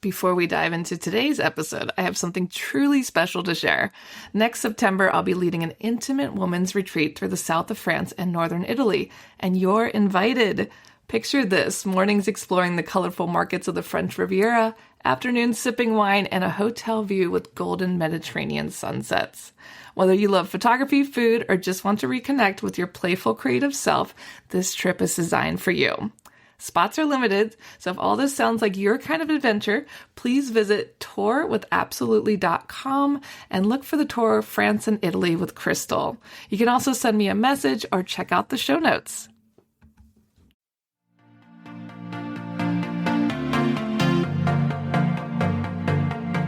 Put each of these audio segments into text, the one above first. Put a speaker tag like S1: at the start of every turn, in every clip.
S1: Before we dive into today's episode, I have something truly special to share. Next September, I'll be leading an intimate women's retreat through the south of France and northern Italy, and you're invited. Picture this: mornings exploring the colorful markets of the French Riviera, afternoons sipping wine, and a hotel view with golden Mediterranean sunsets. Whether you love photography, food, or just want to reconnect with your playful creative self, this trip is designed for you. Spots are limited, so if all this sounds like your kind of adventure, please visit tourwithabsolutely.com and look for the tour France and Italy with Crystal. You can also send me a message or check out the show notes.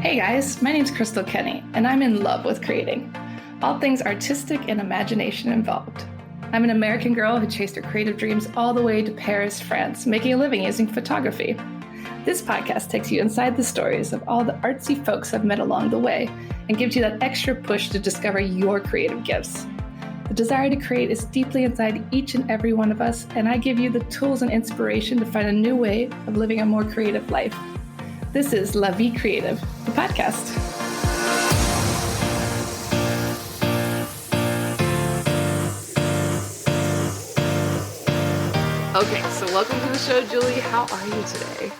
S1: Hey guys, my name's Crystal Kenny, and I'm in love with creating. All things artistic and imagination involved. I'm an American girl who chased her creative dreams all the way to Paris, France, making a living using photography. This podcast takes you inside the stories of all the artsy folks I've met along the way and gives you that extra push to discover your creative gifts. The desire to create is deeply inside each and every one of us, and I give you the tools and inspiration to find a new way of living a more creative life. This is La Vie Creative, the podcast. Okay, so welcome to the show, Julie. How are you today?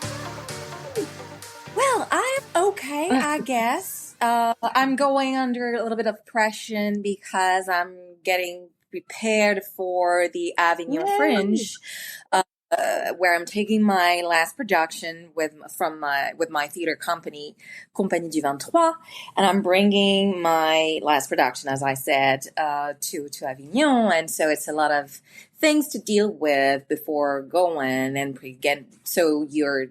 S2: Well, I'm okay, I guess. I'm going under a little bit of pressure because I'm getting prepared for the Avignon Fringe, where I'm taking my last production with my theater company, Compagnie du 23, and I'm bringing my last production, as I said, to Avignon, and so it's a lot of things to deal with before going, and so you're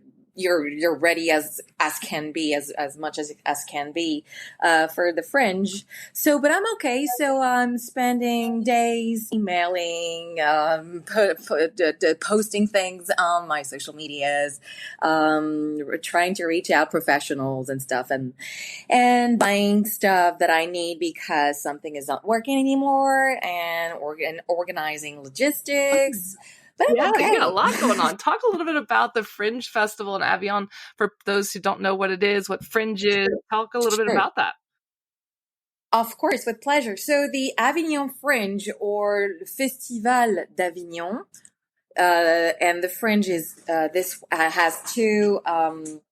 S2: ready as can be, as much as can be, for the Fringe. So, but I'm okay. So I'm spending days emailing, posting things on my social medias, trying to reach out professionals and stuff, and buying stuff that I need because something is not working anymore, and organizing logistics. But
S1: yeah,
S2: okay.
S1: You got a lot going on. Talk a little bit about the Fringe Festival in Avignon for those who don't know what it is, what Fringe is. Talk a little bit about that.
S2: Of course, with pleasure. So the Avignon Fringe, or Festival d'Avignon, and the Fringe is this has two. I'm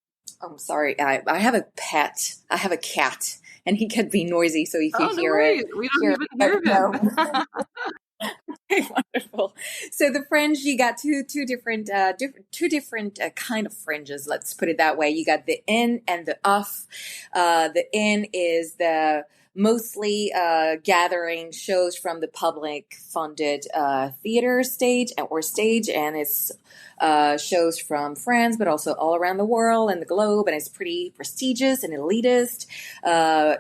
S2: sorry, I have a pet. I have a cat, and he can be noisy. So if you hear it,
S1: we don't even hear him.
S2: Wonderful. So the Fringe, you got two different kind of fringes. Let's put it that way. You got the in and the off. The in is the mostly gathering shows from the public funded theater stage, and it's shows from France, but also all around the world and the globe, and it's pretty prestigious and elitist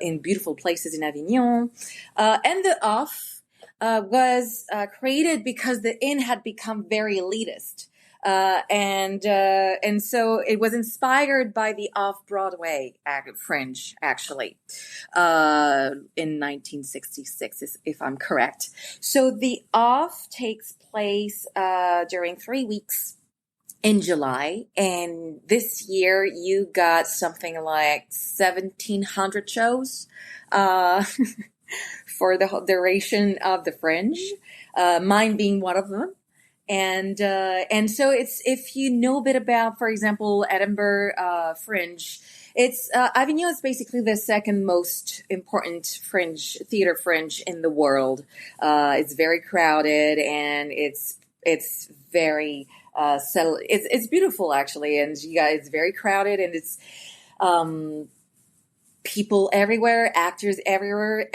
S2: in beautiful places in Avignon. And the off was created because the inn had become very elitist. And so it was inspired by the off-Broadway Fringe, actually, in 1966, if I'm correct. So the off takes place during 3 weeks in July, and this year you got something like 1,700 shows for the whole duration of the Fringe, mine being one of them. And so it's, if you know a bit about, for example, Edinburgh Fringe, it's Avignon is basically the second most important theater fringe in the world. It's very crowded, and it's very it's beautiful, actually, and it's very crowded, and it's people everywhere, actors everywhere,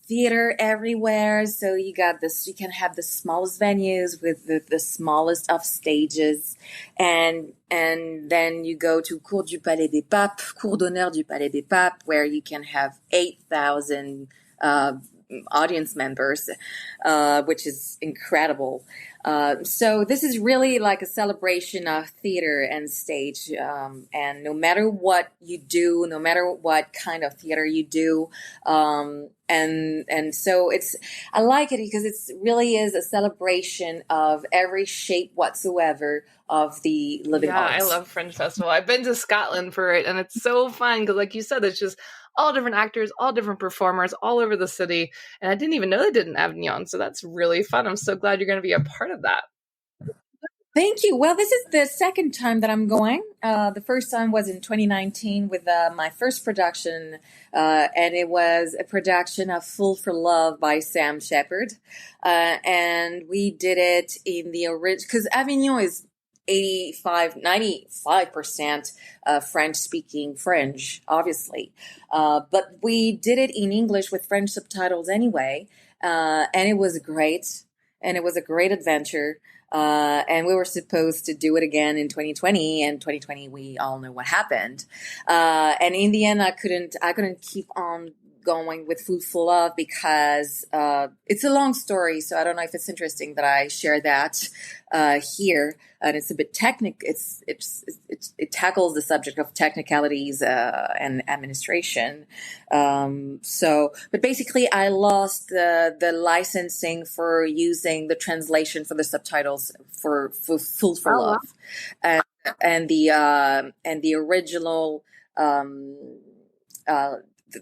S2: theater everywhere. So you can have the smallest venues with the smallest of stages, and then you go to Cour du Palais des Papes, Cour d'honneur du Palais des Papes, where you can have 8,000 audience members, which is incredible. So this is really like a celebration of theater and stage. And no matter what you do, no matter what kind of theater you do, and so I like it because it's really is a celebration of every shape whatsoever of the living
S1: Yeah, I
S2: arts.
S1: love Fringe Festival. I've been to Scotland for it, and it's so fun because, like you said, it's just all different actors, all different performers, all over the city. And I didn't even know they did in Avignon, so that's really fun. I'm so glad you're going to be a part of that.
S2: Thank you. Well, this is the second time that I'm going. The first time was in 2019 with my first production, and it was a production of Fool for Love by Sam Shepard. And we did it in the original, because Avignon is 95% French speaking French, obviously. But we did it in English with French subtitles anyway. And it was great. And it was a great adventure. And we were supposed to do it again in 2020, and 2020, we all know what happened. And in the end, I couldn't keep on going with Food for Love because it's a long story. So I don't know if it's interesting that I share that here. And it's a bit it tackles the subject of technicalities and administration. But basically, I lost the licensing for using the translation for the subtitles for Food for Love, and the original.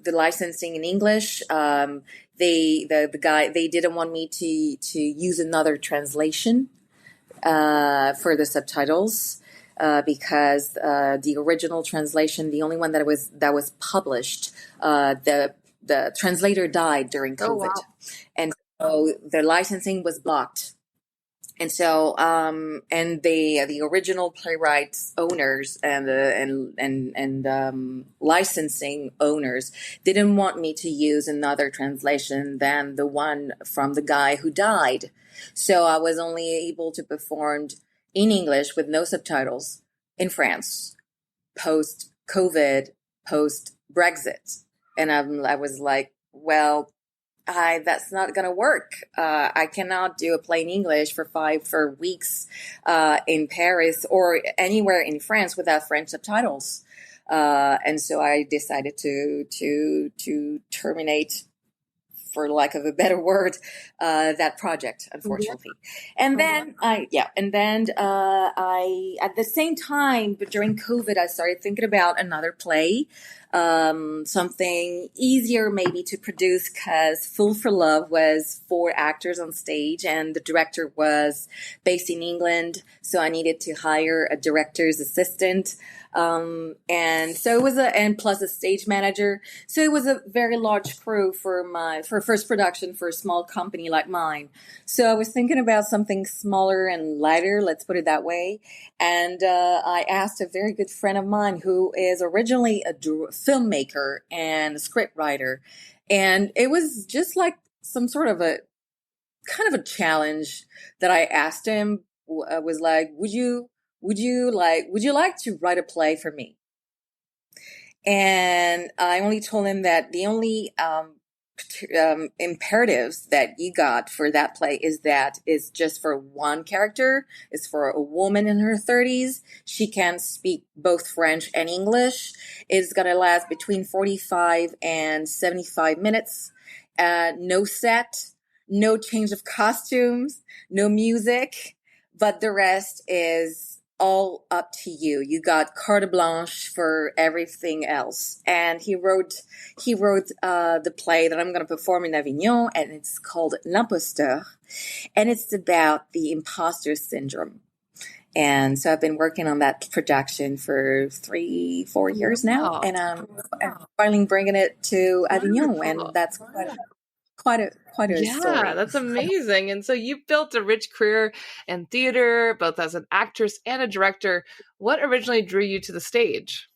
S2: The licensing in English, the guy, they didn't want me to use another translation for the subtitles because the original translation, the only one that was published, the translator died during COVID.
S1: Oh, wow.
S2: And so the licensing was blocked. And so, and the original playwrights owners and licensing owners didn't want me to use another translation than the one from the guy who died. So I was only able to perform in English with no subtitles in France, post COVID, post Brexit. And I was like, well, that's not going to work. I cannot do a play in English for weeks in Paris or anywhere in France without French subtitles. And so I decided to terminate, for lack of a better word, that project, unfortunately. And then I at the same time, but during COVID, I started thinking about another play, something easier maybe to produce, because Fool for Love was 4 actors on stage and the director was based in England. So I needed to hire a director's assistant. And so it was and plus a stage manager. So it was a very large crew for first production for a small company like mine. So I was thinking about something smaller and lighter, let's put it that way. And I asked a very good friend of mine who is originally a filmmaker and a script writer. And it was just like some sort of a kind of a challenge that I asked him. I was like, would you like to write a play for me? And I only told him that the only imperatives that you got for that play is just for one character. It's for a woman in her 30s. She can speak both French and English. It's going to last between 45 and 75 minutes. No set, no change of costumes, no music, but the rest is all up to you. You got carte blanche for everything else. And he wrote the play that I'm going to perform in Avignon, and it's called L'Imposteur, and it's about the imposter syndrome. And so I've been working on that production for 3-4 years now, and I'm finally bringing it to Avignon, and that's quite a story.
S1: That's amazing. And so you built a rich career in theater, both as an actress and a director. What originally drew you to the stage?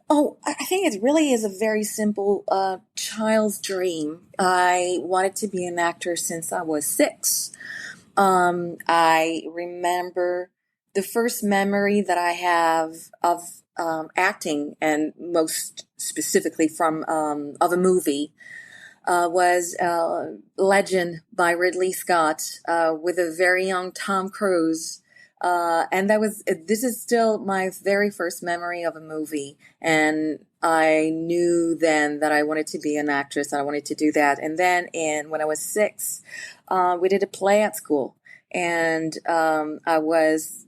S2: Oh, I think it really is a very simple child's dream. I wanted to be an actor since I was 6. I remember the first memory that I have of acting, and most specifically from of a movie, was Legend by Ridley Scott with a very young Tom Cruise. And this is still my very first memory of a movie. And I knew then that I wanted to be an actress and I wanted to do that. And then when I was 6, we did a play at school. And I was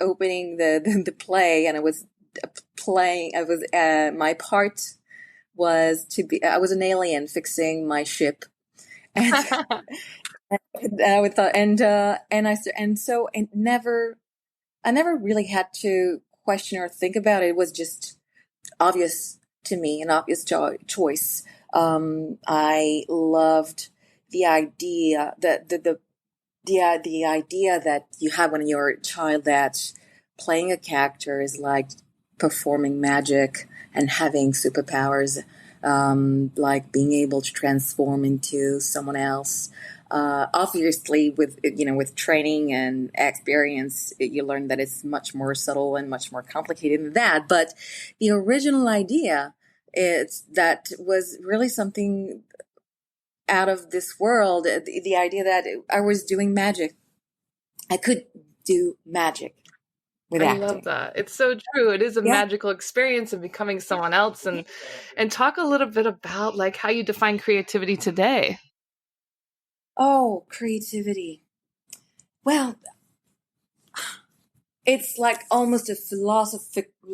S2: opening the play, and I was playing. My part was I was an alien fixing my ship, and I never really had to question or think about it. It was just obvious to me, an obvious choice. I loved the idea the idea that you have when you're a child, that playing a character is like performing magic and having superpowers, like being able to transform into someone else. Obviously, with training and experience, you learn that it's much more subtle and much more complicated than that. But the original idea that was really something out of this world. The idea that I was doing magic. I could do magic with acting.
S1: I love that. It's so true. It is a magical experience of becoming someone else. And talk a little bit about like how you define creativity today.
S2: Oh, creativity. Well, it's like almost a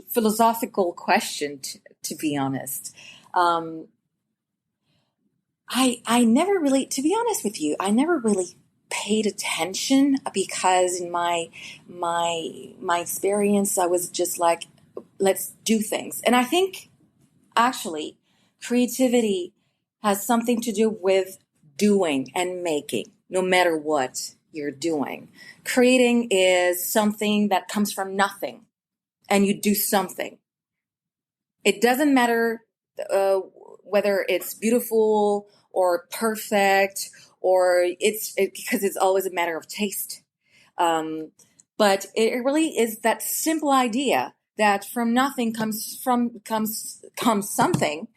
S2: philosophical question, to be honest. I never really, to be honest with you, I never really paid attention, because in my experience, I was just like, let's do things. And I think actually creativity has something to do with doing and making, no matter what you're doing. Creating is something that comes from nothing, and you do something. It doesn't matter whether it's beautiful or perfect, or because it's always a matter of taste. But it really is that simple idea that from nothing comes something,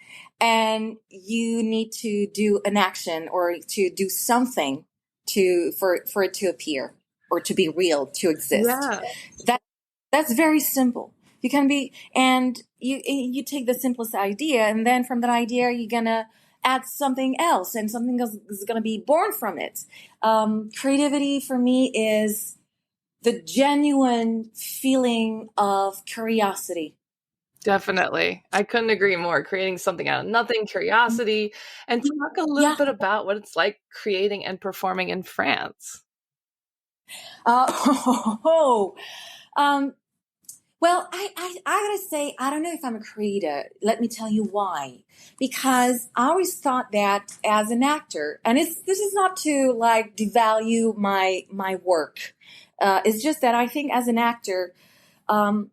S2: and you need to do an action or to do something for it to appear or to be real, to exist.
S1: Yeah.
S2: That's very simple. You can be, and you take the simplest idea, and then from that idea, you're gonna add something else, and something else is gonna be born from it. Creativity for me is the genuine feeling of curiosity.
S1: Definitely. I couldn't agree more. Creating something out of nothing, curiosity, and talk a little bit about what it's like creating and performing in France.
S2: Well, I gotta say, I don't know if I'm a creator. Let me tell you why. Because I always thought that as an actor, and this is not to like devalue my work. It's just that I think as an actor, I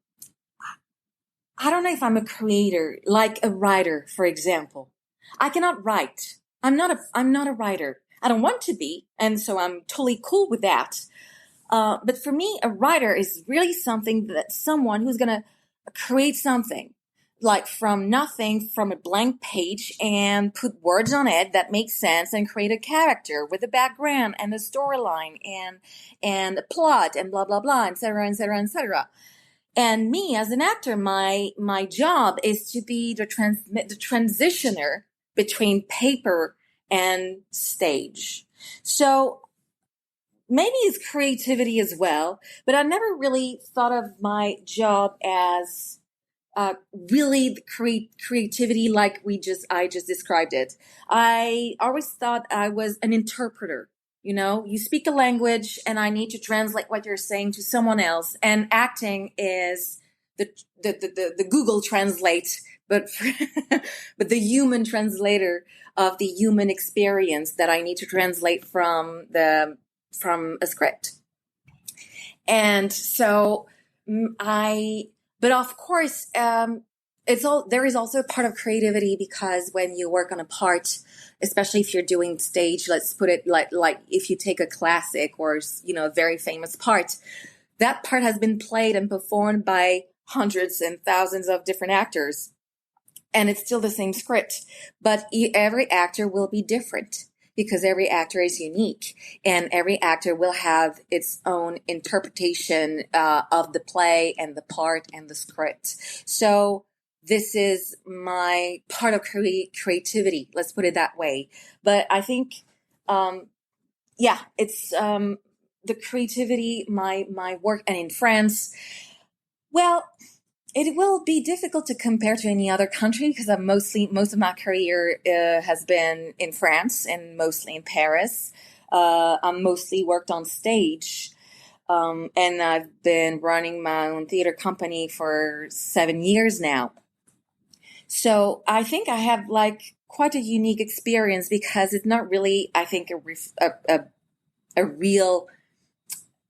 S2: don't know if I'm a creator, like a writer, for example. I cannot write. I'm not a writer. I don't want to be, and so I'm totally cool with that. But for me, a writer is really someone who's going to create something like from nothing, from a blank page, and put words on it that make sense, and create a character with a background and a storyline and a plot and blah, blah, blah, et cetera, et cetera, et cetera. And me as an actor, my job is to be the transitioner between paper and stage. So maybe it's creativity as well, but I never really thought of my job as really creativity like I just described it. I always thought I was an interpreter. You know, you speak a language and I need to translate what you're saying to someone else. And acting is the Google Translate, but but the human translator of the human experience that I need to translate from a script. And so but of course, there is also a part of creativity, because when you work on a part, especially if you're doing stage, let's put it like if you take a classic or, a very famous part, that part has been played and performed by hundreds and thousands of different actors. and it's still the same script, but every actor will be different because every actor is unique, and every actor will have its own interpretation of the play and the part and the script. So this is my part of creativity. Let's put it that way. But I think, it's the creativity, my work, and in France, well, it will be difficult to compare to any other country because most of my career has been in France and mostly in Paris. I'm mostly worked on stage. And I've been running my own theater company for 7 years now. So I think I have like quite a unique experience because it's not really, I think, a real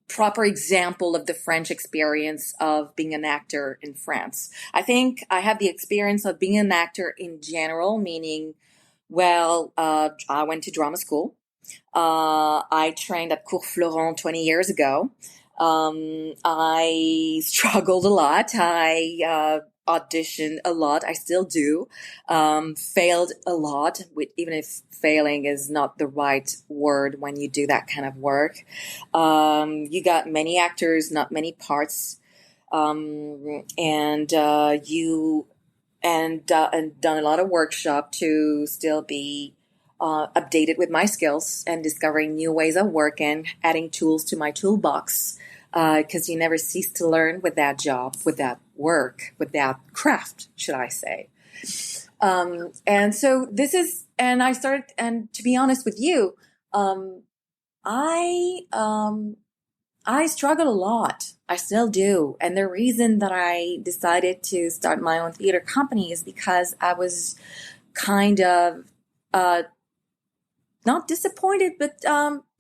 S2: proper example of the French experience of being an actor in France. I think I have the experience of being an actor in general, meaning, I went to drama school. I trained at Cours Florent 20 years ago. I struggled a lot. I auditioned a lot. I still do. Failed a lot, even if failing is not the right word when you do that kind of work. You got many actors, not many parts. And done a lot of workshop to still be updated with my skills and discovering new ways of working, adding tools to my toolbox. Because you never cease to learn with that job, with that work, with that craft, should I say. And so this is, and I started, and to be honest with you, I struggled a lot. I still do. And the reason that I decided to start my own theater company is because I was kind of, not disappointed, but,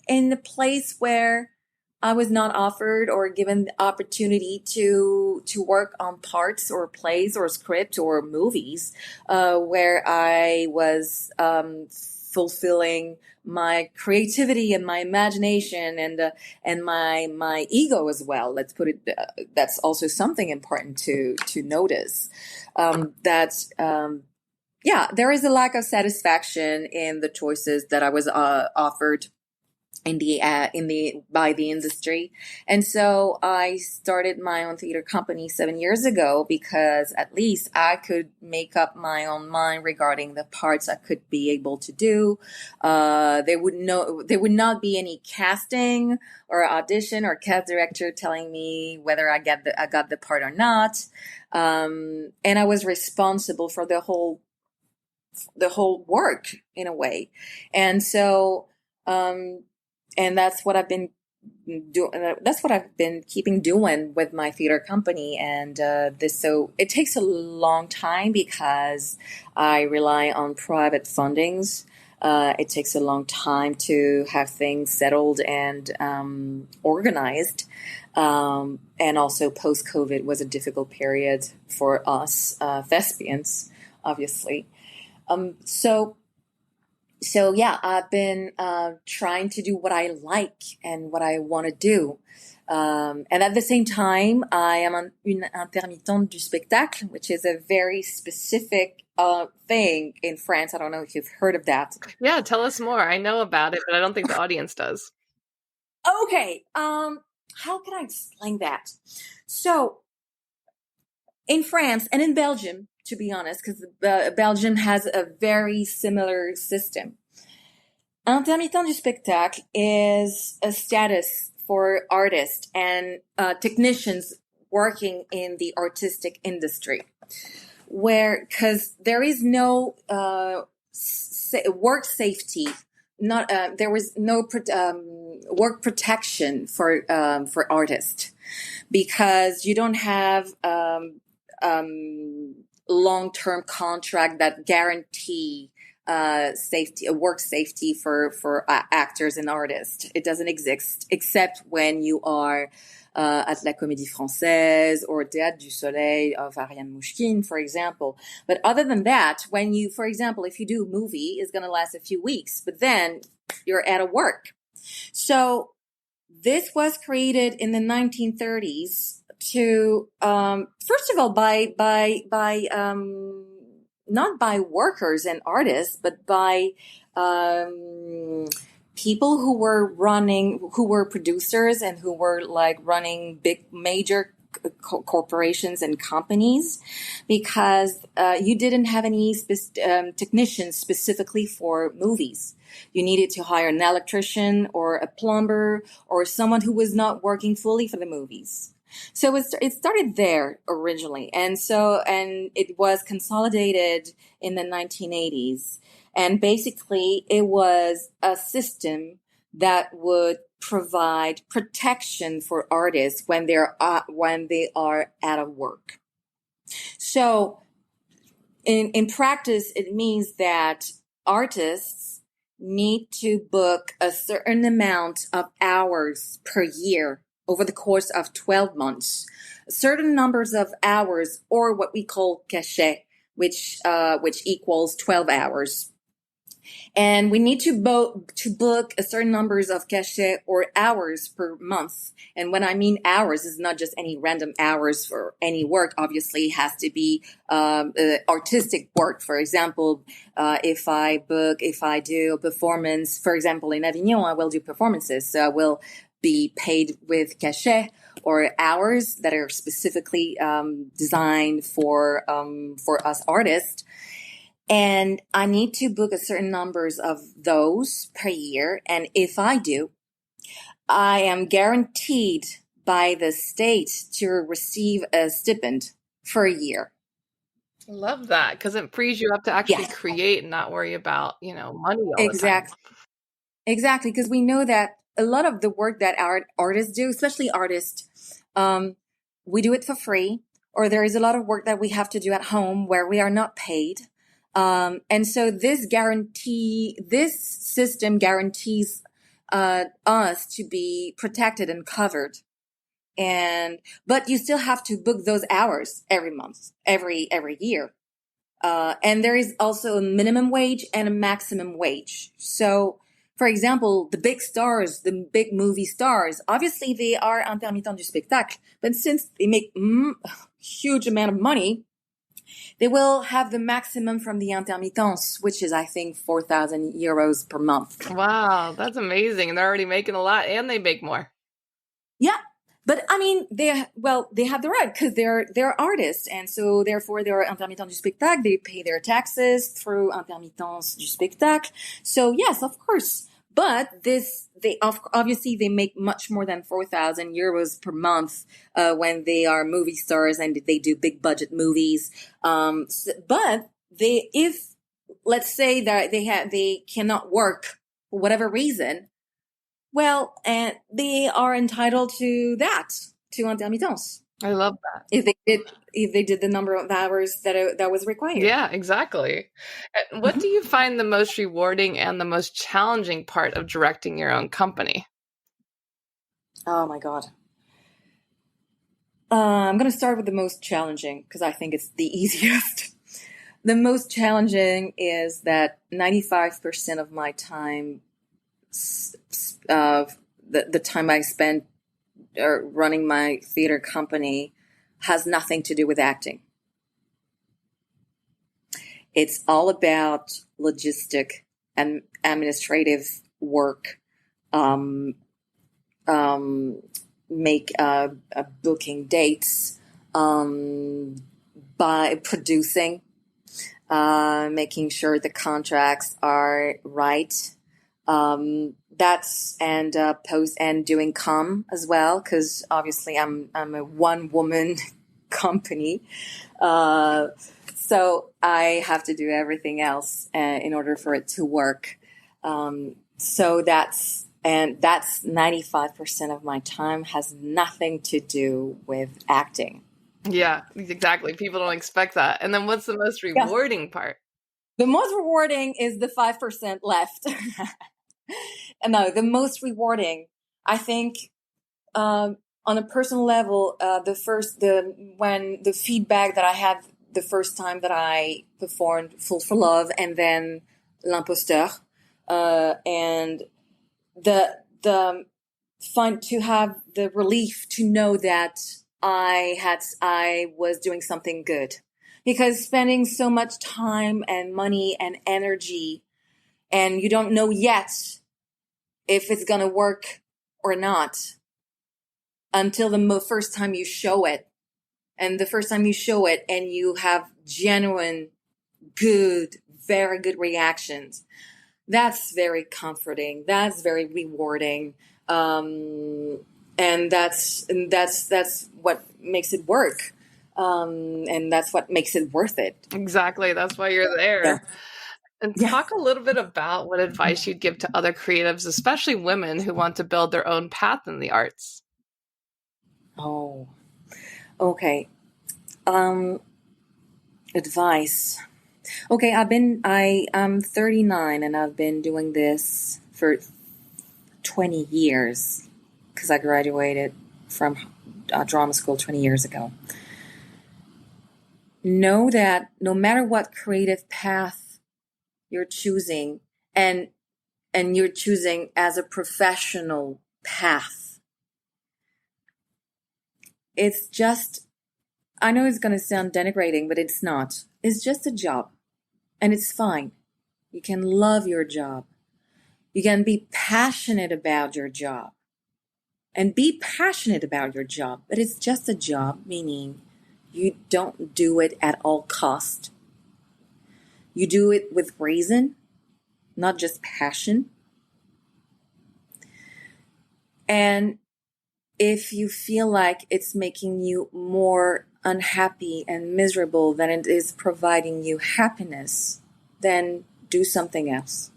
S2: in a place where I was not offered or given the opportunity to work on parts or plays or script or movies, where I was, fulfilling my creativity and my imagination and my ego as well. Let's put it. That's also something important to notice. There is a lack of satisfaction in the choices that I was offered by the industry. And so I started my own theater company 7 years ago because at least I could make up my own mind regarding the parts I could be able to do. There would not be any casting or audition or cast director telling me whether I got the part or not. And I was responsible for the whole work in a way. And so, and that's what I've been doing. That's what I've been keeping doing with my theater company. And so it takes a long time because I rely on private fundings. It takes a long time to have things settled and organized. And also post-COVID was a difficult period for us thespians, obviously. So yeah, I've been trying to do what I like and what I want to do. And at the same time, I am une intermittente du spectacle, which is a very specific thing in France. I don't know if you've heard of that.
S3: Yeah, tell us more. I know about it, but I don't think the audience does.
S2: Okay. How can I explain that? So in France and in Belgium, to be honest, because Belgium has a very similar system. Intermittent du spectacle is a status for artists and technicians working in the artistic industry, because there is no work safety, there was no work protection for artists, because you don't have long-term contract that guarantee work safety for actors and artists. It doesn't exist except when you are at La Comédie Française or Théâtre du Soleil of Ariane Mouchkine, for example. But other than that, when you, for example, if you do a movie, it's going to last a few weeks, but then you're out of work. So this was created in the 1930s to, first of all, by not by workers and artists, but by people who were producers and who were like running big major corporations and companies, because you didn't have any technicians specifically for movies. You needed to hire an electrician or a plumber or someone who was not working fully for the movies. So it started there originally. And it was consolidated in the 1980s. And basically it was a system that would provide protection for artists when they are out of work. So in practice, it means that artists need to book a certain amount of hours per year over the course of 12 months, certain numbers of hours, or what we call cachet, which equals 12 hours. And we need to book a certain numbers of cachet or hours per month. And when I mean hours, it's not just any random hours for any work. Obviously, it has to be artistic work. For example, if I do a performance, for example, in Avignon, I will do performances. So I will be paid with cachet or hours that are specifically designed for us artists. And I need to book a certain numbers of those per year. And if I do, I am guaranteed by the state to receive a stipend for a year.
S3: I love that, because it frees you up to actually create and not worry about, money all the time.
S2: Exactly. Because we know that a lot of the work that our artists do, especially artists, we do it for free, or there is a lot of work that we have to do at home where we are not paid. And so this system guarantees us to be protected and covered. But you still have to book those hours every month, every year. And there is also a minimum wage and a maximum wage. So, for example, the big stars, the big movie stars, obviously they are intermittents du spectacle, but since they make huge amount of money, they will have the maximum from the intermittents, which is, I think, 4,000 euros per month.
S3: Wow, that's amazing. And they're already making a lot, and they make more.
S2: Yeah. But I mean, they have the right, because they're artists. And so therefore they're intermittents du spectacle. They pay their taxes through intermittents du spectacle. So yes, of course. But obviously they make much more than 4,000 euros per month, when they are movie stars and they do big budget movies. But if let's say that they cannot work for whatever reason, well, and they are entitled to intermittents.
S3: I love that.
S2: If they did the number of hours that was required.
S3: Yeah, exactly. What do you find the most rewarding and the most challenging part of directing your own company?
S2: Oh my God. I'm going to start with the most challenging because I think it's the easiest. The most challenging is that 95% of my time, the time I spent running my theater company, has nothing to do with acting. It's all about logistic and administrative work, booking dates, by producing, making sure the contracts are right. Post and doing comm as well, because obviously I'm a one woman company, so I have to do everything else in order for it to work. So that's 95% of my time has nothing to do with acting.
S3: Yeah, exactly. People don't expect that. And then what's the most rewarding part?
S2: The most rewarding is the 5% left. No, the most rewarding, I think, on a personal level, when the feedback that I had the first time that I performed Fool for Love and then L'Imposteur, and the fun to have the relief to know that I was doing something good. because spending so much time and money and energy, and you don't know yet if it's going to work or not until the first time you show it. And the first time you show it and you have genuine, good, very good reactions, that's very comforting. That's very rewarding. And that's what makes it work. And that's what makes it worth it.
S3: Exactly. That's why you're there.
S2: Yeah.
S3: And
S2: Yeah.
S3: talk a little bit about what advice you'd give to other creatives, especially women who want to build their own path in the arts.
S2: Oh, okay. Advice. Okay, I'm 39 and I've been doing this for 20 years because I graduated from drama school 20 years ago. Know that no matter what creative path you're choosing, and you're choosing as a professional path, it's just, I know it's going to sound denigrating, but it's not. It's just a job, and it's fine. You can love your job. You can be passionate about your job, and be passionate about your job, but it's just a job, meaning you don't do it at all cost. You do it with reason, not just passion. And if you feel like it's making you more unhappy and miserable than it is providing you happiness, then do something else.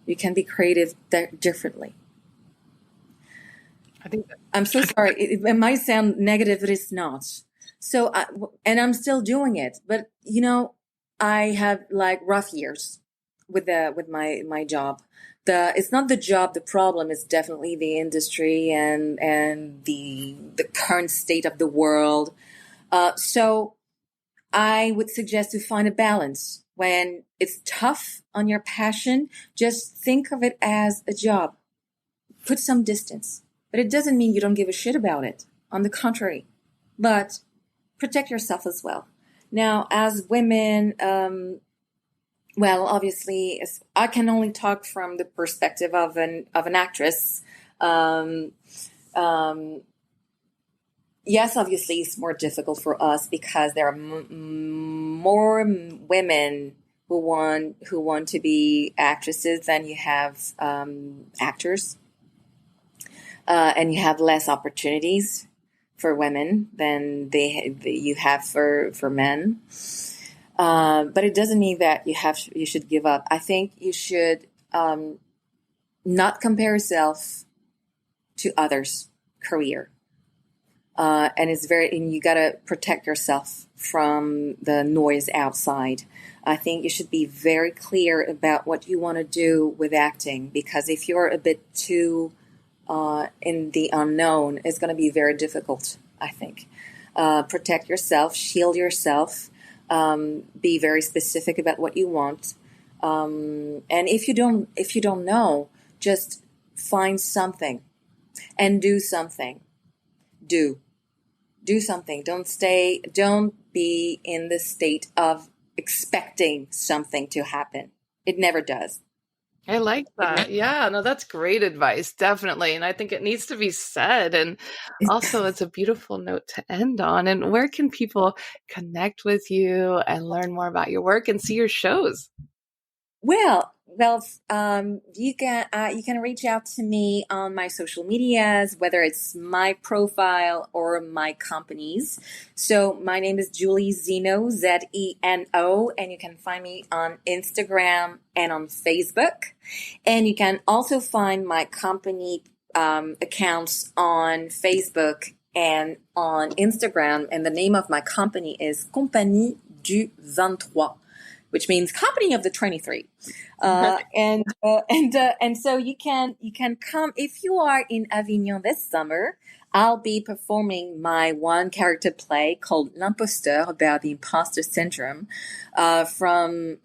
S2: You can be creative differently. I'm so sorry. It might sound negative, but it's not. So, and I'm still doing it, but I have like rough years with my job. It's not the job, the problem is definitely the industry and the current state of the world. So I would suggest to find a balance. When it's tough on your passion, just think of it as a job. Put some distance. But it doesn't mean you don't give a shit about it. On the contrary. But protect yourself as well. Now, as women, well, obviously, I can only talk from the perspective of an actress. Yes, obviously, it's more difficult for us because there are more women who want to be actresses than you have actors, and you have less opportunities for women than you have for men. But it doesn't mean that you should give up. I think you should not compare yourself to others' career. And you gotta protect yourself from the noise outside. I think you should be very clear about what you want to do with acting, because if you're a bit too in the unknown, it's going to be very difficult, I think. Protect yourself, shield yourself, be very specific about what you want. And if you don't know, just find something and do something. Do something. Don't be in the state of expecting something to happen. It never does.
S3: I like that. Yeah, no, that's great advice. Definitely. And I think it needs to be said. And also it's a beautiful note to end on. And where can people connect with you and learn more about your work and see your shows?
S2: Well, you can reach out to me on my social medias, whether it's my profile or my company's. So my name is Julie Zeno, Zeno, and you can find me on Instagram and on Facebook. And you can also find my company accounts on Facebook and on Instagram. And the name of my company is Compagnie du 23. Which means Company of the 23. And so you can come if you are in Avignon this summer. I'll be performing my one character play called L'Imposteur about the imposter syndrome from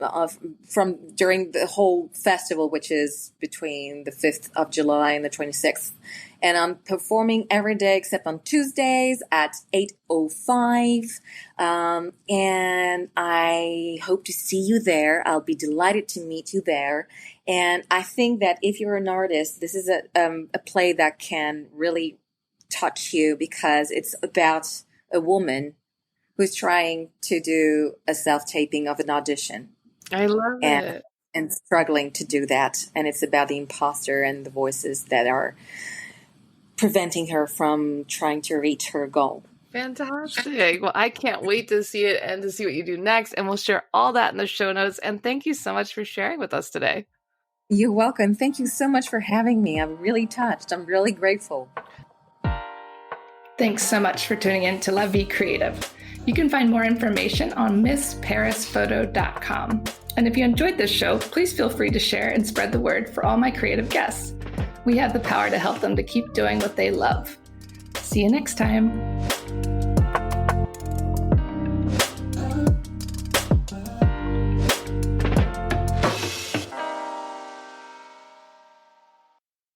S2: during the whole festival, which is between the 5th of July and the 26th. And I'm performing every day except on Tuesdays at 8:05. And I hope to see you there. I'll be delighted to meet you there. And I think that if you're an artist, this is a play that can really touch you because it's about a woman who's trying to do a self-taping of an audition.
S3: I love it.
S2: And struggling to do that. And it's about the imposter and the voices that are preventing her from trying to reach her goal.
S3: Fantastic. Well, I can't wait to see it and to see what you do next. And we'll share all that in the show notes. And thank you so much for sharing with us today.
S2: You're welcome. Thank you so much for having me. I'm really touched. I'm really grateful.
S1: Thanks so much for tuning in to La Vie Creative. You can find more information on MissParisPhoto.com. And if you enjoyed this show, please feel free to share and spread the word for all my creative guests. We have the power to help them to keep doing what they love. See you next time.